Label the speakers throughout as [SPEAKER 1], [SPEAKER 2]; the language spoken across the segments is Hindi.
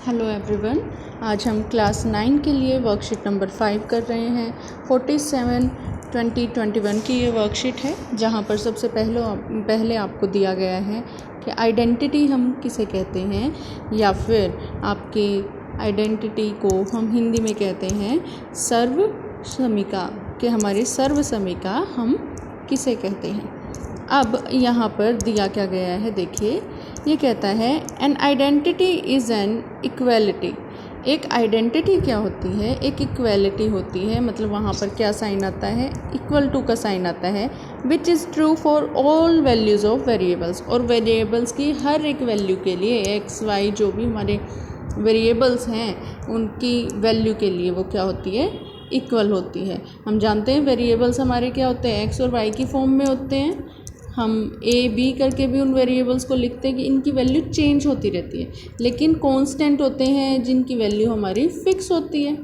[SPEAKER 1] Hello everyone. आज हम क्लास 9 के लिए वर्कशीट नंबर 5 कर रहे हैं। 47/20/21 की ये वर्कशीट है, जहाँ पर सबसे पहले आपको दिया गया है कि आइडेंटिटी हम किसे कहते हैं, या फिर आपके आइडेंटिटी को हम हिंदी में कहते हैं सर्वसमिका, कि हमारी सर्वसमिका हम किसे कहते हैं। अब यहाँ पर दिया क्या गया है, देखिए ये कहता है an identity is an equality. एक आइडेंटिटी क्या होती है, एक इक्वलिटी होती है। मतलब वहाँ पर क्या साइन आता है, इक्वल टू का साइन आता है, which is true for all values of variables. और वेरिएबल्स की हर एक वैल्यू के लिए एक्स वाई जो भी हमारे वेरिएबल्स हैं उनकी वैल्यू के लिए वो क्या होती है, इक्वल होती है। हम जानते हैं वेरिएबल्स हमारे क्या होते हैं, एक्स और वाई की फॉर्म में होते हैं। हम ए बी करके भी उन वेरिएबल्स को लिखते हैं कि इनकी वैल्यू चेंज होती रहती है, लेकिन कांस्टेंट होते हैं जिनकी वैल्यू हमारी फिक्स होती है।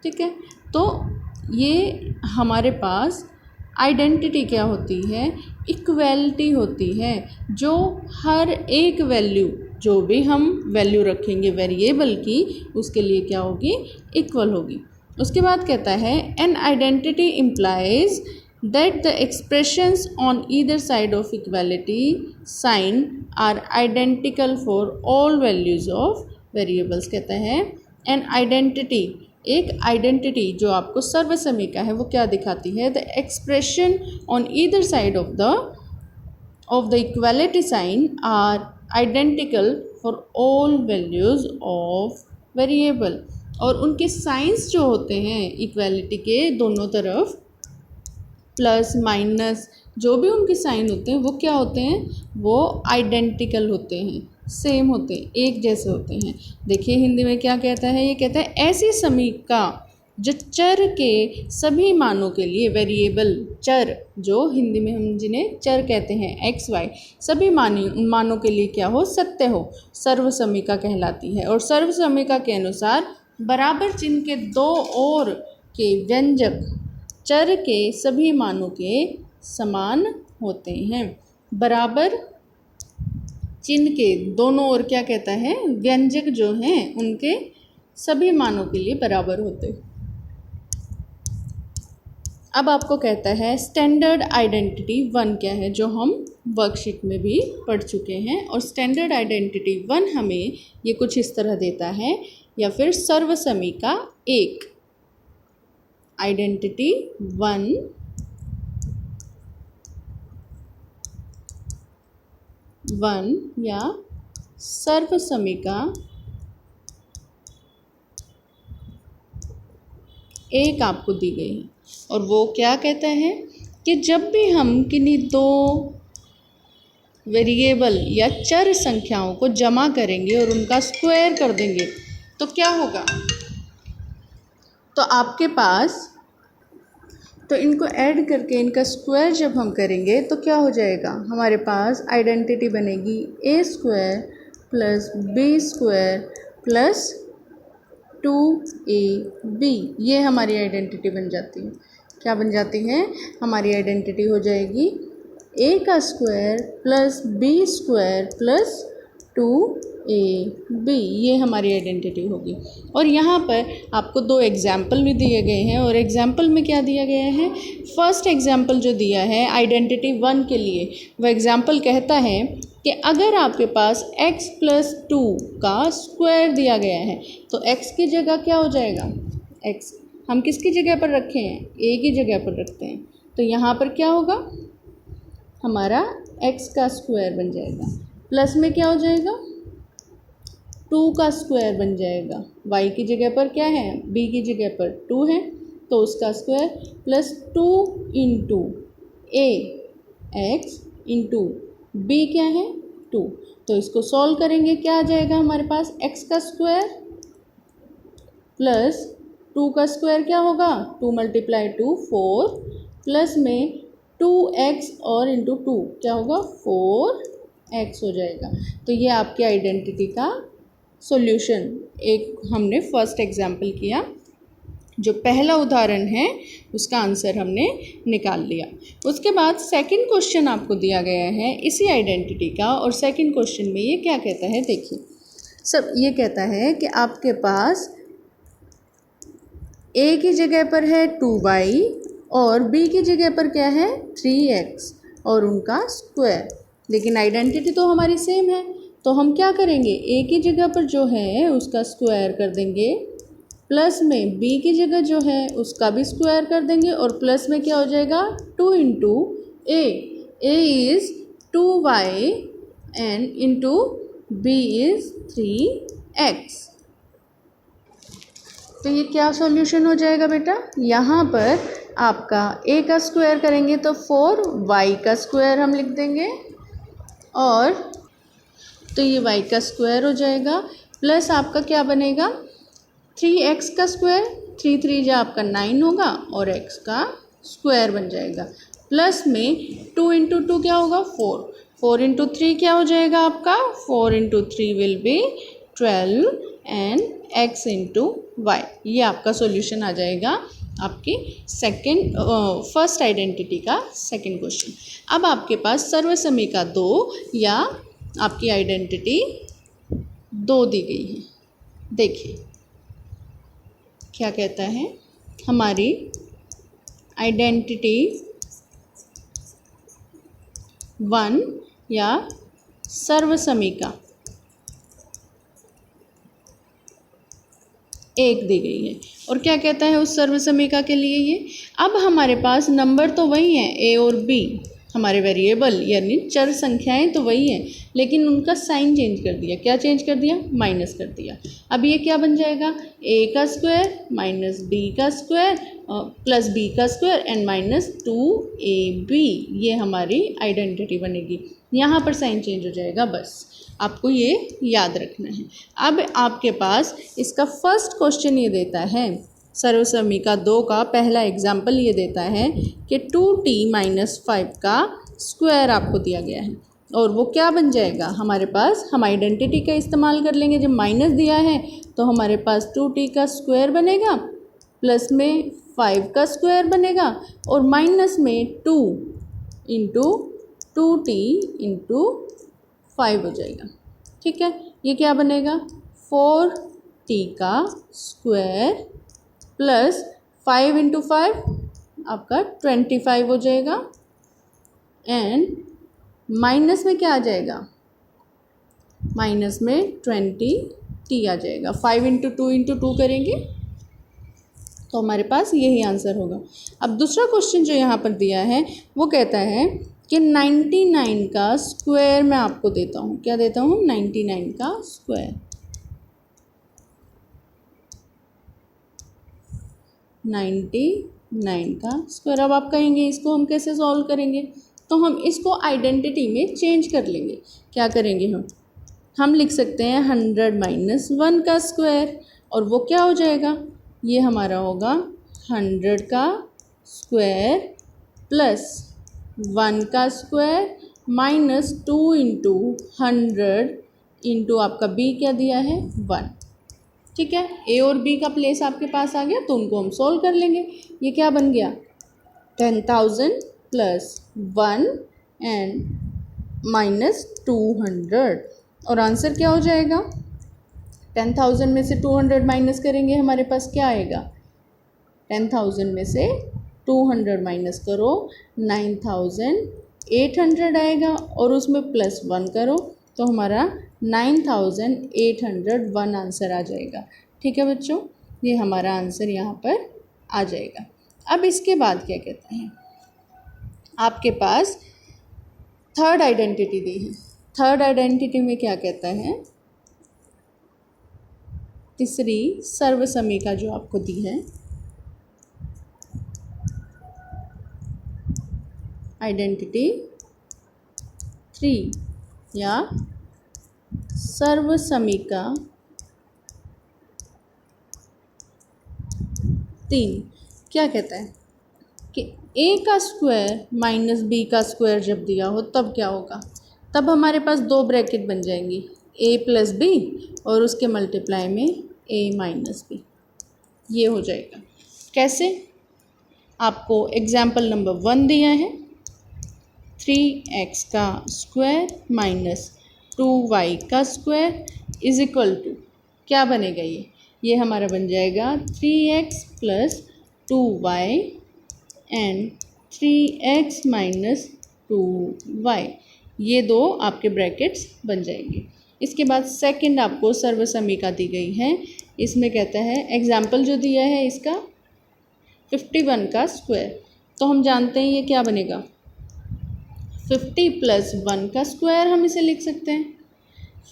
[SPEAKER 1] ठीक है, तो ये हमारे पास आइडेंटिटी क्या होती है, इक्वलिटी होती है, जो हर एक वैल्यू जो भी हम वैल्यू रखेंगे वेरिएबल की उसके लिए क्या होगी, इक्वल होगी। उसके बाद कहता है an identity implies that the expressions on either side of equality sign are identical for all values of variables। कहता है an identity, एक आइडेंटिटी जो आपको सर्वसमिका है वो क्या दिखाती है, the expression on either side of the equality sign are identical for all values of variable। और उनके साइंस जो होते हैं इक्वालिटी के दोनों तरफ, प्लस माइनस जो भी उनके साइन होते हैं वो क्या होते हैं, वो आइडेंटिकल होते हैं, सेम होते हैं, एक जैसे होते हैं। देखिए हिंदी में क्या कहता है, ये कहता है ऐसी समीका जो चर के सभी मानों के लिए, वेरिएबल चर जो हिंदी में हम जिन्हें चर कहते हैं एक्स वाई, सभी मानों के लिए क्या हो, सत्य हो, सर्वसमिका कहलाती है। और सर्वसमिका के अनुसार बराबर चिन्ह के दो ओर के व्यंजक चर के सभी मानों के समान होते हैं। बराबर चिन्ह के दोनों ओर क्या कहता है, व्यंजक जो हैं उनके सभी मानों के लिए बराबर होते हैं। अब आपको कहता है स्टैंडर्ड आइडेंटिटी 1 क्या है, जो हम वर्कशीट में भी पढ़ चुके हैं। और स्टैंडर्ड आइडेंटिटी 1 हमें ये कुछ इस तरह देता है, या फिर सर्वसमिका 1, आइडेंटिटी 1 या सर्वसमिका 1 आपको दी गई है। और वो क्या कहता है कि जब भी हम किन्हीं दो वेरिएबल या चर संख्याओं को जमा करेंगे और उनका स्क्वायर कर देंगे तो क्या होगा, तो आपके पास, तो इनको ऐड करके इनका स्क्वायर जब हम करेंगे तो क्या हो जाएगा, हमारे पास आइडेंटिटी बनेगी A square plus B square plus 2ab। ये हमारी आइडेंटिटी बन जाती है। क्या बन जाती है, हमारी आइडेंटिटी हो जाएगी ए का square plus B square plus 2ab। ये हमारी आइडेंटिटी होगी। और यहाँ पर आपको 2 एग्जाम्पल भी दिए गए हैं, और एग्जाम्पल में क्या दिया गया है, फर्स्ट एग्जाम्पल जो दिया है आइडेंटिटी 1 के लिए, वह एग्जाम्पल कहता है कि अगर आपके पास x + 2 का स्क्वायर दिया गया है तो x की जगह क्या हो जाएगा, x हम किसकी जगह पर रखे हैं, a की जगह पर रखते हैं, तो यहाँ पर क्या होगा, हमारा x का स्क्वायर बन जाएगा, प्लस में क्या हो जाएगा, 2 का स्क्वायर बन जाएगा। y की जगह पर क्या है, b की जगह पर 2 है तो उसका square, plus 2 into a x into b क्या है 2। तो इसको सॉल्व करेंगे, क्या आ जाएगा हमारे पास, x का स्क्वायर प्लस 2 का स्क्वायर क्या होगा, 2 × 2 4, प्लस में 2x और इंटू 2 क्या होगा, 4x हो जाएगा। तो ये आपकी आइडेंटिटी का सॉल्यूशन एक हमने फर्स्ट एग्जाम्पल किया, जो पहला उदाहरण है उसका आंसर हमने निकाल लिया। उसके बाद सेकंड क्वेश्चन आपको दिया गया है इसी आइडेंटिटी का, और सेकंड क्वेश्चन में ये क्या कहता है, देखिए सब ये कहता है कि आपके पास a की जगह पर है 2y और b की जगह पर क्या है 3x और उनका स्क्वायर, लेकिन आइडेंटिटी तो हमारी सेम है, तो हम क्या करेंगे a की जगह पर जो है उसका स्क्वायर कर देंगे, प्लस में b की जगह जो है उसका भी स्क्वायर कर देंगे और प्लस में क्या हो जाएगा 2 into a is 2y and into b is 3x। तो ये क्या सॉल्यूशन हो जाएगा बेटा, यहाँ पर आपका a का स्क्वायर करेंगे तो 4y का स्क्वायर हम लिख देंगे और तो ये y का स्क्वायर हो जाएगा, प्लस आपका क्या बनेगा 3x का स्क्वायर, 3 3 जो आपका 9 होगा और x का स्क्वायर बन जाएगा, प्लस में 2 इंटू 2 क्या होगा 4, 4 इंटू 3 क्या हो जाएगा आपका 4 into 3 will be 12 and x into y. ये आपका सॉल्यूशन आ जाएगा आपकी फर्स्ट आइडेंटिटी का सेकंड क्वेश्चन। अब आपके पास सर्वसमिका 2 या आपकी आइडेंटिटी 2 दी गई है। देखिए क्या कहता है, हमारी आइडेंटिटी 1 या सर्वसमिका 1 दी गई है और क्या कहता है उस सर्वसमिका के लिए ये, अब हमारे पास नंबर तो वही हैं a और b, हमारे वेरिएबल यानी चर संख्याएं तो वही हैं, लेकिन उनका साइन चेंज कर दिया। क्या चेंज कर दिया, माइनस कर दिया। अब ये क्या बन जाएगा a का स्क्वायर माइनस b का स्क्वायर प्लस b का स्क्वायर एंड माइनस 2ab, ये हमारी आइडेंटिटी बनेगी। यहाँ पर साइन चेंज हो जाएगा, बस आपको ये याद रखना है। अब आपके पास इसका फर्स्ट क्वेश्चन ये देता है, सर्वसमिका 2 का पहला एग्जाम्पल ये देता है कि 2t माइनस 5 का स्क्वायर आपको दिया गया है और वो क्या बन जाएगा हमारे पास, हम आइडेंटिटी का इस्तेमाल कर लेंगे। जब माइनस दिया है तो हमारे पास 2t का स्क्वायर बनेगा, प्लस में 5 का स्क्वायर बनेगा और माइनस में 2 इंटू 2t इंटू 5 हो जाएगा। ठीक है, ये क्या बनेगा 4t का स्क्वायर प्लस 5 इंटू 5 आपका 25 हो जाएगा एंड माइनस में क्या आ जाएगा, माइनस में 20t आ जाएगा। 5 इंटू 2 इंटू 2 करेंगे तो हमारे पास यही आंसर होगा। अब दूसरा क्वेश्चन जो यहाँ पर दिया है वो कहता है कि 99 का स्क्वायर मैं आपको देता हूँ, क्या देता हूँ 99 का स्क्वायर, 99 का स्क्वायर। अब आप कहेंगे इसको हम कैसे सॉल्व करेंगे, तो हम इसको आइडेंटिटी में चेंज कर लेंगे। क्या करेंगे हम लिख सकते हैं 100 माइनस 1 का स्क्वायर और वो क्या हो जाएगा, ये हमारा होगा 100 का स्क्वायर प्लस 1 का स्क्वायर माइनस 2 इंटू 100 इंटू आपका b क्या दिया है 1। ठीक है, a और b का प्लेस आपके पास आ गया तो उनको हम सोल्व कर लेंगे। ये क्या बन गया 10,000 प्लस 1 एंड माइनस 200 और आंसर क्या हो जाएगा 10,000 में से 200 माइनस करेंगे हमारे पास क्या आएगा, 10,000 में से 200 माइनस करो 9,800 आएगा और उसमें प्लस 1 करो तो हमारा 9,801 आंसर आ जाएगा। ठीक है बच्चों, ये हमारा आंसर यहाँ पर आ जाएगा। अब इसके बाद क्या कहता है, आपके पास थर्ड आइडेंटिटी दी है। थर्ड आइडेंटिटी में क्या कहता है, तीसरी सर्वसमिका जो आपको दी है, आइडेंटिटी 3 या सर्वसमिका 3 क्या कहता है कि a का स्क्वायर माइनस b का स्क्वायर जब दिया हो तब क्या होगा, तब हमारे पास 2 ब्रैकेट बन जाएंगी a प्लस b और उसके मल्टीप्लाई में a माइनस b, ये हो जाएगा। कैसे, आपको एग्जाम्पल नंबर 1 दिया है 3x का स्क्वायर माइनस 2y का स्क्वायर इज इक्वल टू क्या बनेगा, ये हमारा बन जाएगा 3x plus 2y and 3x minus 2y। ये दो आपके ब्रैकेट्स बन जाएंगे। इसके बाद सेकंड आपको सर्वसमीका दी गई है। इसमें कहता है एग्जाम्पल जो दिया है इसका 51 का स्क्वायर, तो हम जानते हैं ये क्या बनेगा, 50 प्लस 1 का स्क्वायर हम इसे लिख सकते हैं।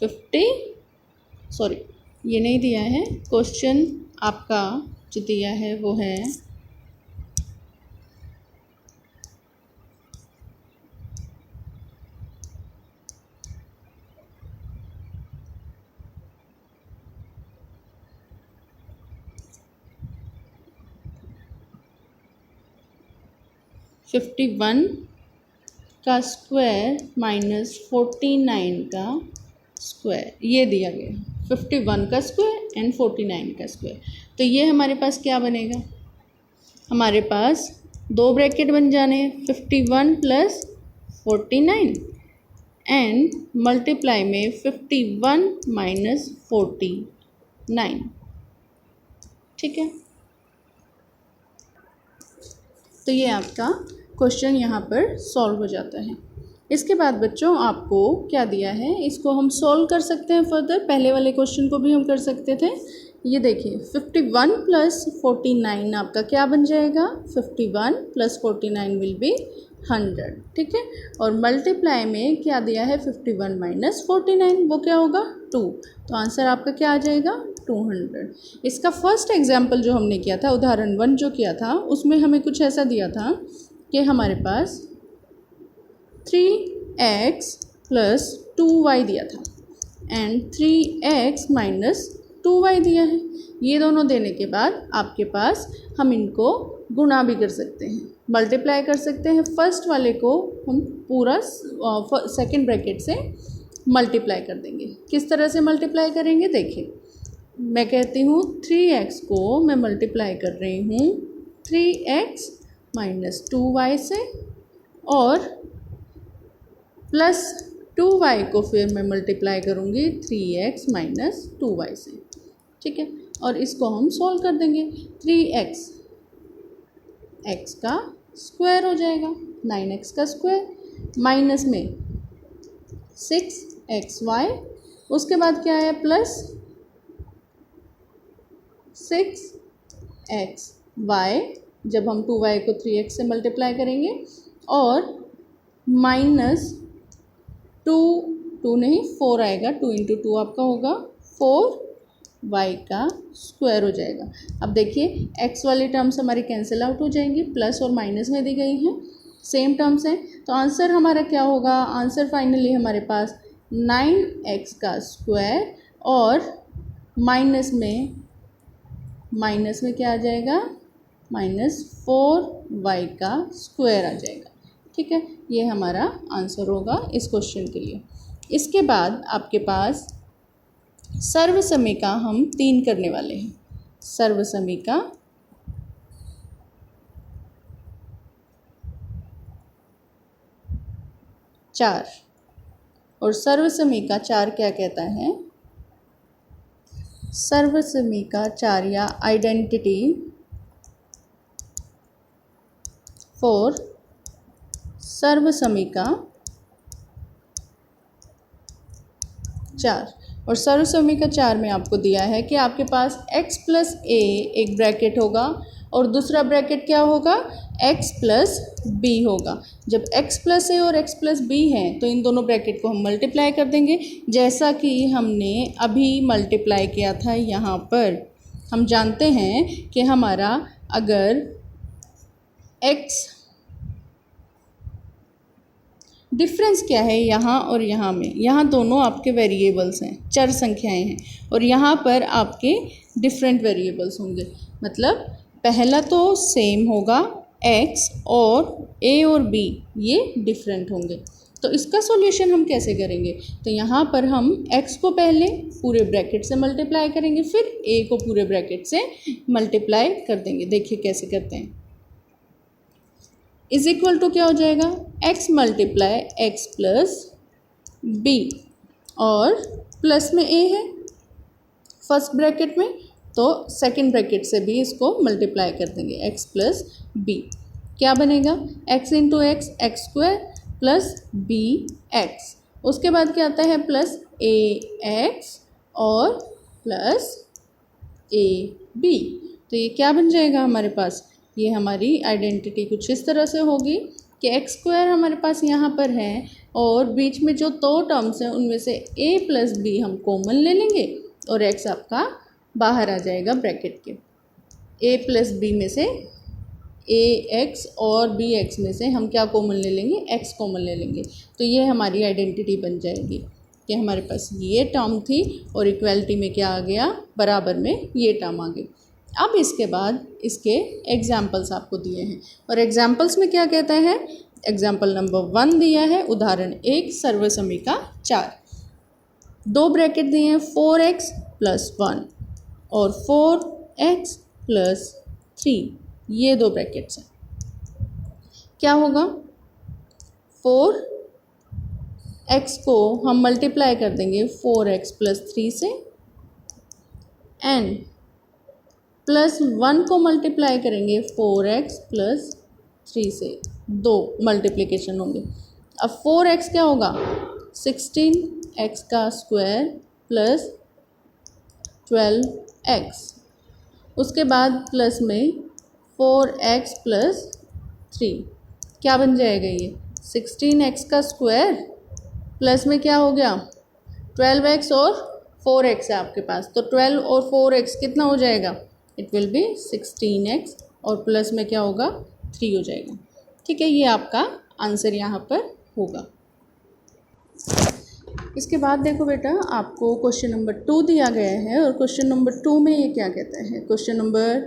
[SPEAKER 1] 50 सॉरी ये नहीं दिया है, क्वेश्चन आपका जो दिया है वो है 51 का स्क्वायर माइनस 49 का स्क्वायर, ये दिया गया 51 का स्क्वायर एंड 49 का स्क्वायर। तो ये हमारे पास क्या बनेगा, हमारे पास दो ब्रैकेट बन जाने हैं 51 प्लस 49 एंड मल्टीप्लाई में 51 माइनस 49। ठीक है, तो ये आपका क्वेश्चन यहाँ पर सॉल्व हो जाता है। इसके बाद बच्चों आपको क्या दिया है, इसको हम सॉल्व कर सकते हैं फर्दर, पहले वाले क्वेश्चन को भी हम कर सकते थे। ये देखिए 51 प्लस 49 आपका क्या बन जाएगा, 51 प्लस 49 विल बी 100। ठीक है, और मल्टीप्लाई में क्या दिया है 51 माइनस 49, वो क्या होगा 2, तो आंसर आपका क्या आ जाएगा 200। इसका फर्स्ट एग्जाम्पल जो हमने किया था, उदाहरण 1 जो किया था, उसमें हमें कुछ ऐसा दिया था कि हमारे पास 3x प्लस 2y दिया था एंड 3x माइनस 2y दिया है। ये दोनों देने के बाद आपके पास हम इनको गुणा भी कर सकते हैं, मल्टीप्लाई कर सकते हैं। फर्स्ट वाले को हम पूरा सेकंड ब्रैकेट से मल्टीप्लाई कर देंगे। किस तरह से मल्टीप्लाई करेंगे, देखिए मैं कहती हूँ 3x को मैं मल्टीप्लाई कर रही हूँ 3x माइनस 2y से, और प्लस 2y को फिर मैं मल्टीप्लाई करूँगी 3x माइनस 2y से। ठीक है, और इसको हम सॉल्व कर देंगे। 3x x का स्क्वायर हो जाएगा, 9x का स्क्वायर माइनस में 6xy, उसके बाद क्या है प्लस 6xy, जब हम 2y को 3x से मल्टीप्लाई करेंगे, और माइनस 2 नहीं 4 आएगा, 2 इंटू 2 आपका होगा 4y का स्क्वायर हो जाएगा। अब देखिए x वाली टर्म्स हमारी कैंसिल आउट हो जाएंगी, प्लस और माइनस में दी गई हैं, सेम टर्म्स हैं, तो आंसर हमारा क्या होगा, आंसर फाइनली हमारे पास 9x का स्क्वायर और माइनस में क्या आ जाएगा, माइनस 4y का स्क्वायर आ जाएगा। ठीक है, ये हमारा आंसर होगा इस क्वेश्चन के लिए। इसके बाद आपके पास सर्वसमीका हम 3 करने वाले हैं। सर्वसमीका चार, और सर्वसमीका 4 क्या कहता है, सर्वसमीका 4 या आइडेंटिटी फॉर सर्वसमीका 4, और सर्वसमीका 4 में आपको दिया है कि आपके पास x प्लस a एक ब्रैकेट होगा और दूसरा ब्रैकेट क्या होगा, x प्लस b होगा। जब x प्लस a और x प्लस b हैं तो इन दोनों ब्रैकेट को हम मल्टीप्लाई कर देंगे, जैसा कि हमने अभी मल्टीप्लाई किया था। यहाँ पर हम जानते हैं कि हमारा अगर x डिफरेंस क्या है यहाँ और यहाँ में, यहाँ दोनों आपके वेरिएबल्स हैं, चर संख्याएं हैं, और यहाँ पर आपके डिफरेंट वेरिएबल्स होंगे। मतलब पहला तो सेम होगा x, और a और b ये डिफरेंट होंगे। तो इसका सॉल्यूशन हम कैसे करेंगे, तो यहाँ पर हम x को पहले पूरे ब्रैकेट से मल्टीप्लाई करेंगे, फिर a को पूरे ब्रैकेट से मल्टीप्लाई कर देंगे। देखिए कैसे करते हैं, इज इक्वल टू क्या हो जाएगा, x multiply x plus b, और प्लस में a है फर्स्ट ब्रैकेट में, तो सेकंड ब्रैकेट से भी इसको मल्टीप्लाई कर देंगे, x प्लस बी। क्या बनेगा, x into x, x square plus b x. उसके बाद क्या आता है, प्लस ए एक्स और प्लस ए बी। तो ये क्या बन जाएगा हमारे पास, ये हमारी आइडेंटिटी कुछ इस तरह से होगी कि एक्स स्क्वायर हमारे पास यहाँ पर है और बीच में जो दो टर्म्स हैं उनमें से ए प्लस बी हम कॉमन ले लेंगे और एक्स आपका बाहर आ जाएगा ब्रैकेट के। ए प्लस बी में से ए एक्स और बी एक्स में से हम क्या कॉमन ले लेंगे, एक्स कॉमन ले लेंगे। तो ये हमारी आइडेंटिटी बन जाएगी कि हमारे पास ये टर्म थी और इक्वलिटी में क्या आ गया, बराबर में ये टर्म आ गई। अब इसके बाद इसके एग्जाम्पल्स आपको दिए हैं और एग्जाम्पल्स में क्या कहता है, एग्जाम्पल नंबर 1 दिया है, उदाहरण 1 सर्वसमीका 4। दो ब्रैकेट दिए हैं 4x प्लस 1 और 4x प्लस 3, ये दो ब्रैकेट्स हैं। क्या होगा, 4x को हम मल्टीप्लाई कर देंगे 4x प्लस 3 से एंड प्लस 1 को मल्टीप्लाई करेंगे 4x प्लस 3 से, दो मल्टीप्लिकेशन होंगे। अब 4x क्या होगा, 16x का स्क्वायर प्लस 12x। उसके बाद प्लस में 4x प्लस 3, क्या बन जाएगा ये, 16x का स्क्वायर प्लस में क्या हो गया 12x और 4x है आपके पास, तो 12 और 4x कितना हो जाएगा, इट विल बी 16x और प्लस में क्या होगा 3 हो जाएगा। ठीक है, ये आपका आंसर यहाँ पर होगा। इसके बाद देखो बेटा, आपको क्वेश्चन नंबर 2 दिया गया है और क्वेश्चन नंबर 2 में ये क्या कहता है, क्वेश्चन नंबर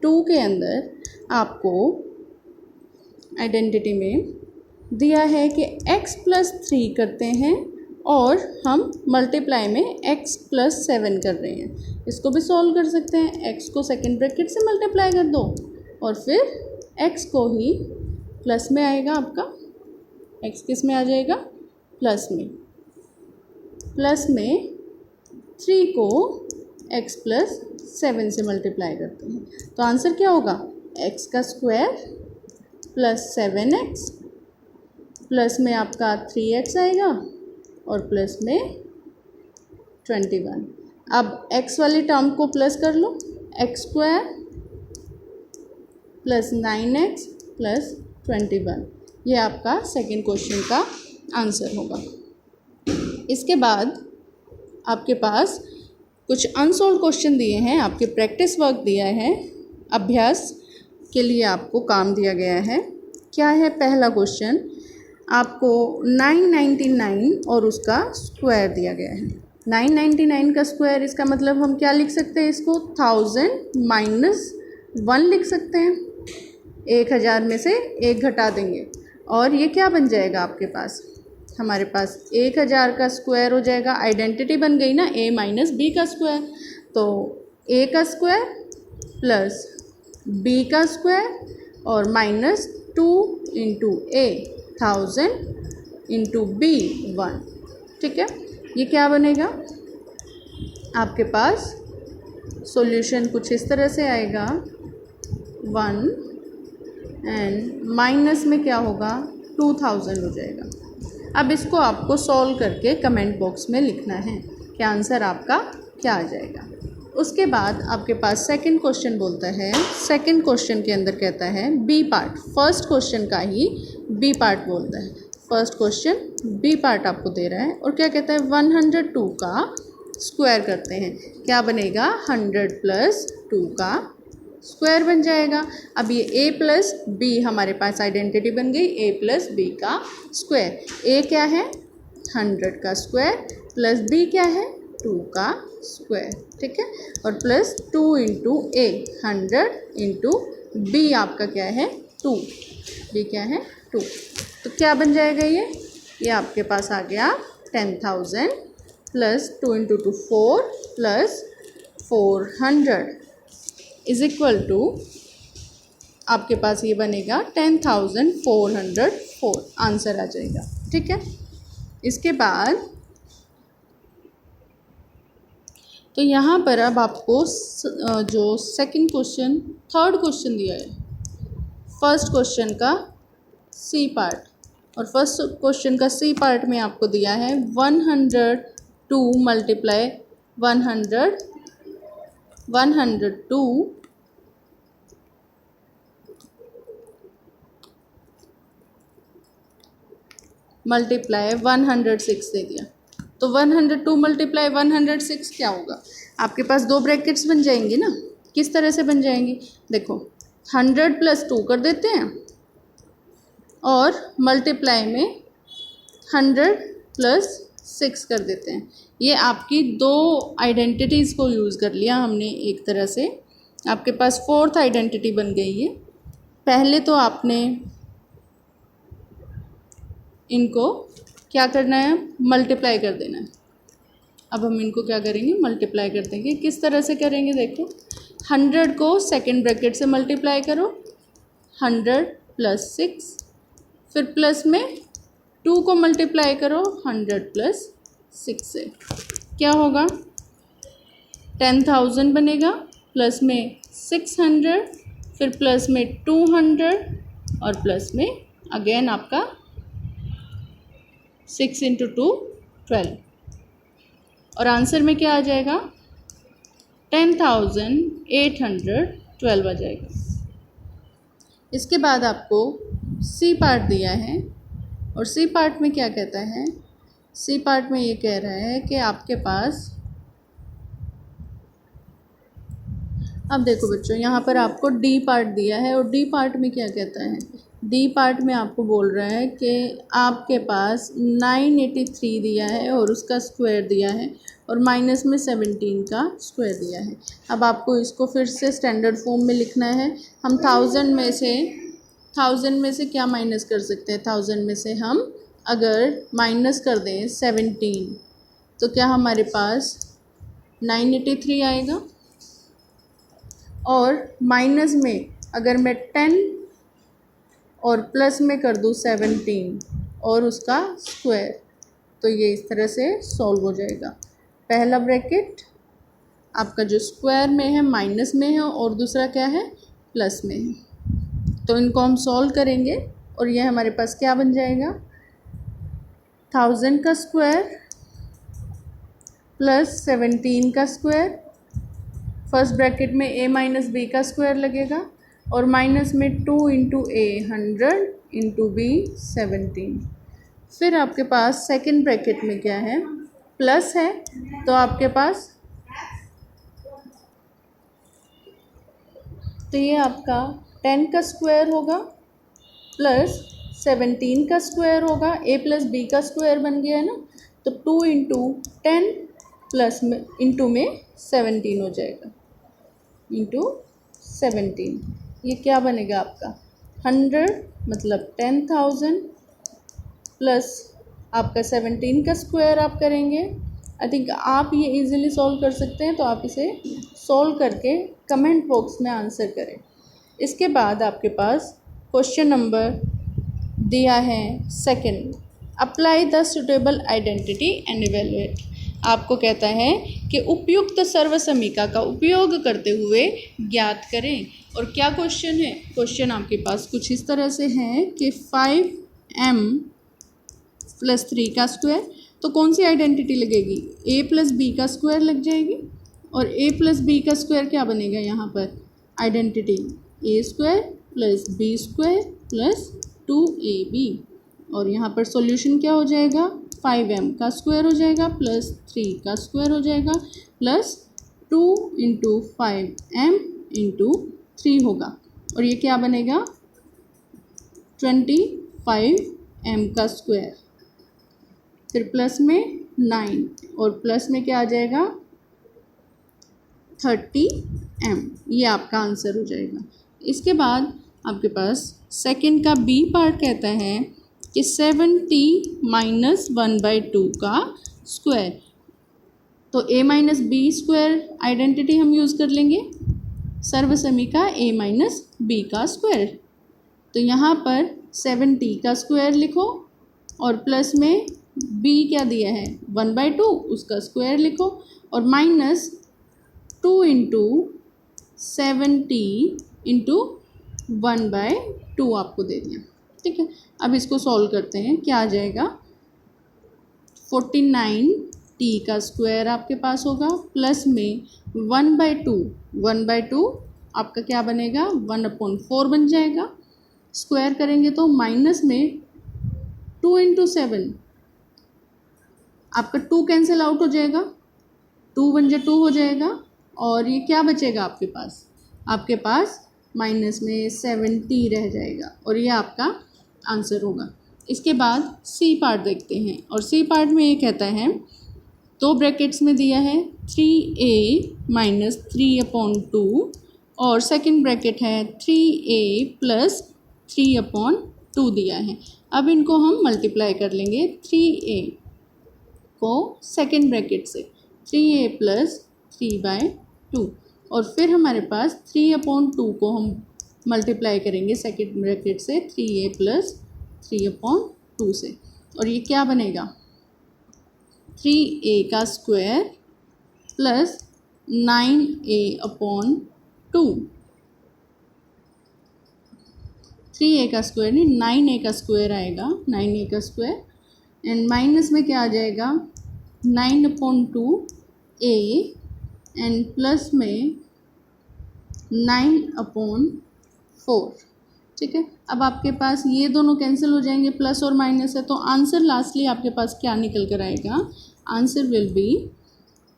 [SPEAKER 1] 2 के अंदर आपको आइडेंटिटी में दिया है कि x प्लस 3 करते हैं और हम मल्टीप्लाई में x प्लस 7 कर रहे हैं। इसको भी सॉल्व कर सकते हैं, x को सेकंड ब्रैकेट से मल्टीप्लाई कर दो और फिर x को ही प्लस में आएगा आपका, x किस में आ जाएगा, प्लस में। प्लस में 3 को x प्लस 7 से मल्टीप्लाई करते हैं, तो आंसर क्या होगा, x का स्क्वायर प्लस 7x प्लस में आपका 3x आएगा और प्लस में 21। अब x वाली टर्म को प्लस कर लो, x square plus 9x plus 21, ये आपका सेकेंड क्वेश्चन का आंसर होगा। इसके बाद आपके पास कुछ अनसॉल्व क्वेश्चन दिए हैं, आपके प्रैक्टिस वर्क दिया है, अभ्यास के लिए आपको काम दिया गया है। क्या है पहला क्वेश्चन, आपको 999 और उसका स्क्वायर दिया गया है। 999 का स्क्वायर, इसका मतलब हम क्या लिख सकते हैं, इसको 1000 माइनस 1 लिख सकते हैं। 1000 में से 1 घटा देंगे और ये क्या बन जाएगा आपके पास, हमारे पास 1000 का स्क्वायर हो जाएगा। आइडेंटिटी बन गई ना, a माइनस बी का स्क्वायर, तो a का स्क्वायर प्लस b का स्क्वायर और minus 2 into a 1000 into b 1। ठीक है, ये क्या बनेगा आपके पास, सॉल्यूशन कुछ इस तरह से आएगा 1 एंड माइनस में क्या होगा 2000 हो जाएगा। अब इसको आपको सॉल्व करके कमेंट बॉक्स में लिखना है कि आंसर आपका क्या आ जाएगा। उसके बाद आपके पास सेकंड क्वेश्चन बोलता है, सेकंड क्वेश्चन के अंदर कहता है बी पार्ट, फर्स्ट क्वेश्चन का ही बी पार्ट बोलता है। फर्स्ट क्वेश्चन बी पार्ट आपको दे रहा है और क्या कहता है 102 का स्क्वायर करते हैं, क्या बनेगा 100 प्लस 2 का स्क्वायर बन जाएगा। अब ये a प्लस बी हमारे पास आइडेंटिटी बन गई, a प्लस बी का स्क्वायर। a क्या है 100 का स्क्वायर प्लस b क्या है 2 का स्क्वायर। ठीक है, और प्लस 2 इंटू ए 100 इंटू बी आपका क्या है 2, b क्या है 2, तो क्या बन जाएगा ये आपके पास आ गया 10,000 plus 2 into 2 4 plus 400 is equal to आपके पास ये बनेगा 10,404, आंसर आ जाएगा। ठीक है, इसके बाद तो यहाँ पर अब आपको जो थर्ड क्वेश्चन दिया है, फर्स्ट क्वेश्चन का सी पार्ट, और फर्स्ट क्वेश्चन का सी पार्ट में आपको दिया है 102 मल्टीप्लाई 102 मल्टीप्लाई 106 दे दिया। तो 102 मल्टीप्लाई 106 क्या होगा, आपके पास दो ब्रैकेट्स बन जाएंगे ना। किस तरह से बन जाएंगी, देखो 100 + 2 कर देते हैं और मल्टीप्लाई में 100 + 6 कर देते हैं। ये आपकी दो आइडेंटिटीज़ को यूज़ कर लिया हमने एक तरह से। आपके पास फोर्थ आइडेंटिटी बन गई है। पहले तो आपने इनको क्या करना है, मल्टीप्लाई कर देना है। अब हम इनको क्या करेंगे, मल्टीप्लाई कर देंगे। किस तरह से करेंगे, देखो 100 को सेकंड ब्रैकेट से मल्टीप्लाई करो, 100 + 6, फिर प्लस में 2 को मल्टीप्लाई करो 100 + 6 से, क्या होगा 10,000 बनेगा, प्लस में 600, फिर प्लस में 200 और प्लस में अगेन आपका 6 × 2 12, और आंसर में क्या आ जाएगा 10,812 आ जाएगा। इसके बाद आपको सी पार्ट दिया है, और सी पार्ट में क्या कहता है, सी पार्ट में ये कह रहा है कि आपके पास, अब देखो बच्चों यहाँ पर आपको डी पार्ट दिया है, और डी पार्ट में क्या कहता है, डी पार्ट में आपको बोल रहा है कि आपके पास 983 दिया है और उसका स्क्वायर दिया है, और माइनस में 17 का स्क्वायर दिया है। अब आपको इसको फिर से स्टैंडर्ड फॉर्म में लिखना है। हम 1000 में से क्या माइनस कर सकते हैं, 1000 में से हम अगर माइनस कर दें 17, तो क्या हमारे पास 983 आएगा, और माइनस में अगर मैं 10 और प्लस में कर दूँ 17 और उसका स्क्वायर, तो ये इस तरह से सॉल्व हो जाएगा। पहला ब्रैकेट आपका जो स्क्वायर में है माइनस में है, और दूसरा क्या है प्लस में है। तो इनको हम सॉल्व करेंगे और ये हमारे पास क्या बन जाएगा, 1000 का स्क्वायर प्लस 17 का स्क्वायर, फर्स्ट ब्रैकेट में a - b का स्क्वायर लगेगा, और माइनस में 2 × a 100 × b 17। फिर आपके पास सेकंड ब्रैकेट में क्या है, प्लस है, तो आपके पास तो ये आपका 10 का स्क्वायर होगा प्लस 17 का स्क्वायर होगा, a + b का स्क्वायर बन गया है ना, तो 2 × 10 प्लस में इंटू में 17 हो जाएगा, इंटू 17। ये क्या बनेगा आपका 100 मतलब 10,000 प्लस आपका 17 का स्क्वायर आप करेंगे। आई थिंक आप ये इजीली सॉल्व कर सकते हैं, तो आप इसे सॉल्व करके कमेंट बॉक्स में आंसर करें। इसके बाद आपके पास क्वेश्चन नंबर दिया है second, apply the suitable identity and evaluate. आपको कहता है कि उपयुक्त सर्वसमीका का उपयोग करते हुए ज्ञात करें। और क्या क्वेश्चन है, क्वेश्चन आपके पास कुछ इस तरह से है कि 5m + 3 का स्क्वायर, तो कौन सी आइडेंटिटी लगेगी, a + b का स्क्वायर लग जाएगी, और a + b का स्क्वायर क्या बनेगा यहाँ पर आइडेंटिटी a² + b² + 2ab, और यहाँ पर सॉल्यूशन क्या हो जाएगा 5m का स्क्वायर हो जाएगा प्लस 3 का स्क्वायर हो जाएगा प्लस 2 × 5m × 3 होगा, और ये क्या बनेगा 25m का स्क्वायर, फिर प्लस में 9 और प्लस में क्या आ जाएगा 30m। ये आपका आंसर हो जाएगा। इसके बाद आपके पास सेकंड का बी पार्ट कहता है कि 70 - 1/2 का स्क्वायर, तो a - b² आइडेंटिटी हम यूज़ कर लेंगे, सर्वसमीका a - b का स्क्वायर। तो यहाँ पर 70 का स्क्वायर लिखो और प्लस में b क्या दिया है 1/2 उसका स्क्वायर लिखो, और माइनस इंटू 70 इंटू 1/2 आपको दे दिया। ठीक है, अब इसको सॉल्व करते हैं। क्या आ जाएगा, 49t का स्क्वायर आपके पास होगा, प्लस में 1/2 आपका क्या बनेगा, 1/4 बन जाएगा। स्क्वायर करेंगे तो माइनस में 2 इंटू 7, आपका 2 कैंसिल आउट हो जाएगा, 2 × 2 हो जाएगा, और ये क्या बचेगा आपके पास माइनस में 70 रह जाएगा, और ये आपका आंसर होगा। इसके बाद सी पार्ट देखते हैं, और सी पार्ट में ये कहता है, 2 ब्रैकेट्स में दिया है 3a - 3/2, और सेकंड ब्रैकेट है 3a + 3/2 दिया है। अब इनको हम मल्टीप्लाई कर लेंगे, 3a को सेकंड ब्रैकेट से 3a + 3/2, और फिर हमारे पास 3/2 को हम मल्टीप्लाई करेंगे सेकंड ब्रैकेट से 3a + 3/2 से, और ये क्या बनेगा, 3a का स्क्वायर प्लस 9a/2, 3a का स्क्वायर नहीं 9a का स्क्वायर आएगा, 9a का स्क्वायर, एंड माइनस में क्या आ जाएगा, 9/2a एंड प्लस में 9/4। ठीक है, अब आपके पास ये दोनों कैंसिल हो जाएंगे, प्लस और माइनस है, तो आंसर लास्टली आपके पास क्या निकल कर आएगा, आंसर विल बी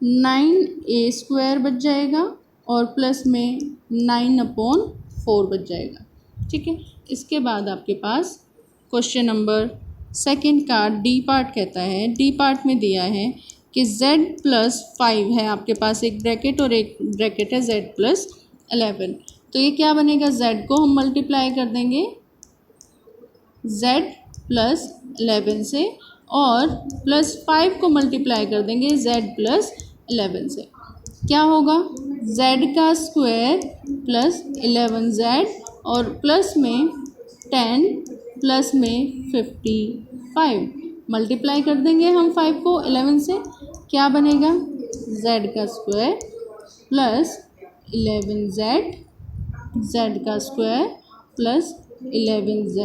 [SPEAKER 1] 9a² बच जाएगा, और प्लस में 9/4 बच जाएगा। ठीक है, इसके बाद आपके पास क्वेश्चन नंबर सेकंड का डी पार्ट कहता है, डी पार्ट में दिया है कि z + 5 है आपके पास एक ब्रैकेट, और एक ब्रैकेट है z + 11, तो ये क्या बनेगा, z को हम मल्टीप्लाई कर देंगे z + 11 से, और +5 को मल्टीप्लाई कर देंगे z + 11 से। क्या होगा, z का स्क्वायर प्लस 11z, और प्लस में 10 प्लस में 55, मल्टीप्लाई कर देंगे हम 5 को 11 से, क्या बनेगा, z का स्क्वायर प्लस 11z, z का स्क्वायर प्लस 11z,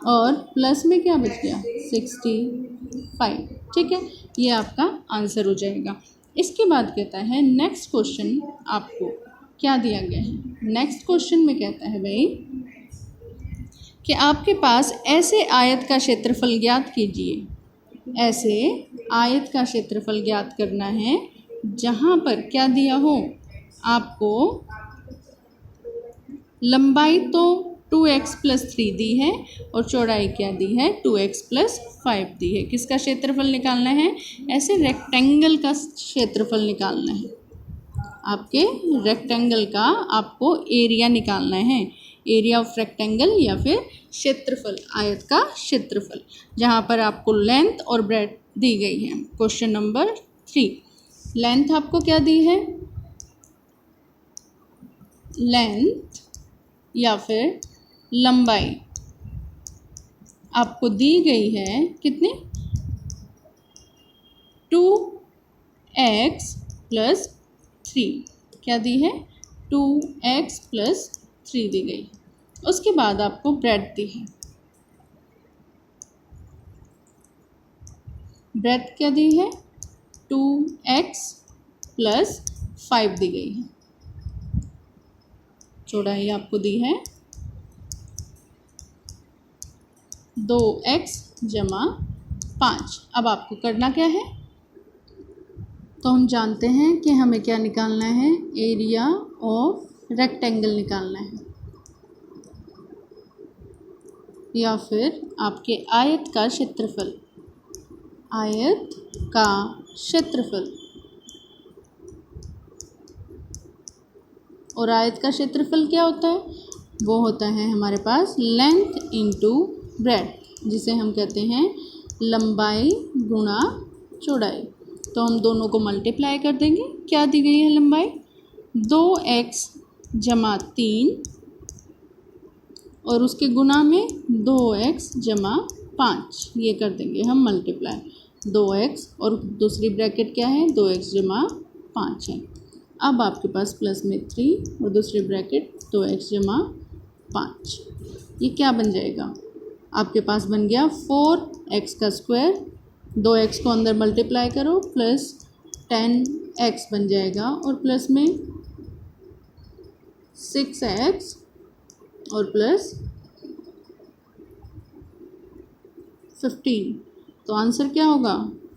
[SPEAKER 1] और प्लस में क्या बच गया, 65। ठीक है, ये आपका आंसर हो जाएगा। इसके बाद कहता है नेक्स्ट क्वेश्चन आपको क्या दिया गया है। नेक्स्ट क्वेश्चन में कहता है भाई कि आपके पास ऐसे आयत का क्षेत्रफल ज्ञात कीजिए। ऐसे आयत का क्षेत्रफल ज्ञात करना है जहाँ पर क्या दिया हो, आपको लंबाई तो 2x + 3 दी है, और चौड़ाई क्या दी है, 2x + 5 दी है। किसका क्षेत्रफल निकालना है, ऐसे रेक्टेंगल का क्षेत्रफल निकालना है। आपके रेक्टेंगल का आपको एरिया निकालना है, एरिया ऑफ रेक्टेंगल, या फिर क्षेत्रफल, आयत का क्षेत्रफल, जहाँ पर आपको लेंथ और ब्रेड्थ दी गई है। क्वेश्चन नंबर 3, लेंथ आपको क्या दी है, लेंथ या फिर लंबाई आपको दी गई है, कितने, 2x + 3, क्या दी है, 2x + 3 दी गई। उसके बाद आपको ब्रेड्थ दी है, ब्रेड्थ क्या दी है, 2x + 5 दी गई है। चौड़ाई आपको दी है 2x + 5। अब आपको करना क्या है, तो हम जानते हैं कि हमें क्या निकालना है, एरिया ऑफ रेक्टेंगल निकालना है, या फिर आपके आयत का क्षेत्रफल, आयत का क्षेत्रफल। और आयत का क्षेत्रफल क्या होता है, वो होता है हमारे पास लेंथ इंटू ब्रेड्थ, जिसे हम कहते हैं लंबाई गुणा चौड़ाई। तो हम दोनों को मल्टीप्लाई कर देंगे। क्या दी गई है लंबाई, 2x + 3, और उसके गुणा में 2x + 5, ये कर देंगे हम मल्टीप्लाई, 2x और दूसरी ब्रैकेट क्या है, 2x + 5 है। अब आपके पास प्लस में 3 और दूसरे ब्रैकेट 2x जमा 5, ये क्या बन जाएगा? आपके पास बन गया 4x का स्क्वायर, 2x को अंदर मल्टीप्लाई करो प्लस 10x बन जाएगा और प्लस में 6x और प्लस 15। तो आंसर क्या होगा?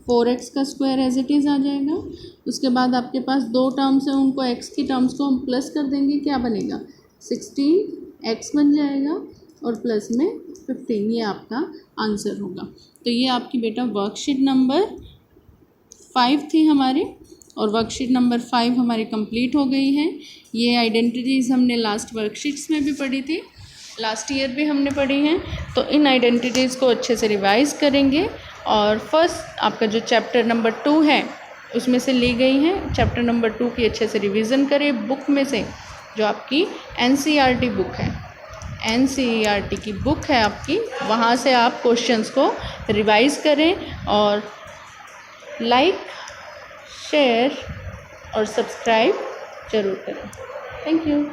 [SPEAKER 1] 4x का स्क्वायर एज इट इज़ आ जाएगा। उसके बाद आपके पास दो टर्म्स हैं, उनको x की टर्म्स को हम प्लस कर देंगे, क्या बनेगा? 16x बन जाएगा और प्लस में 15, ये आपका आंसर होगा। तो ये आपकी बेटा वर्कशीट नंबर 5 थी हमारी, और वर्कशीट नंबर 5 हमारी कंप्लीट हो गई है। ये आइडेंटिटीज़ हमने लास्ट वर्कशीट्स में भी पढ़ी थी, लास्ट ईयर भी हमने पढ़ी हैं। तो इन आइडेंटिटीज़ को अच्छे से रिवाइज़ करेंगे और फर्स्ट आपका जो चैप्टर नंबर 2 है उसमें से ली गई हैं। चैप्टर नंबर 2 की अच्छे से रिवीजन करें बुक में से, जो आपकी NCERT बुक है, NCERT की बुक है आपकी, वहाँ से आप क्वेश्चंस को रिवाइज़ करें और लाइक, शेयर और सब्सक्राइब ज़रूर करें। Thank you.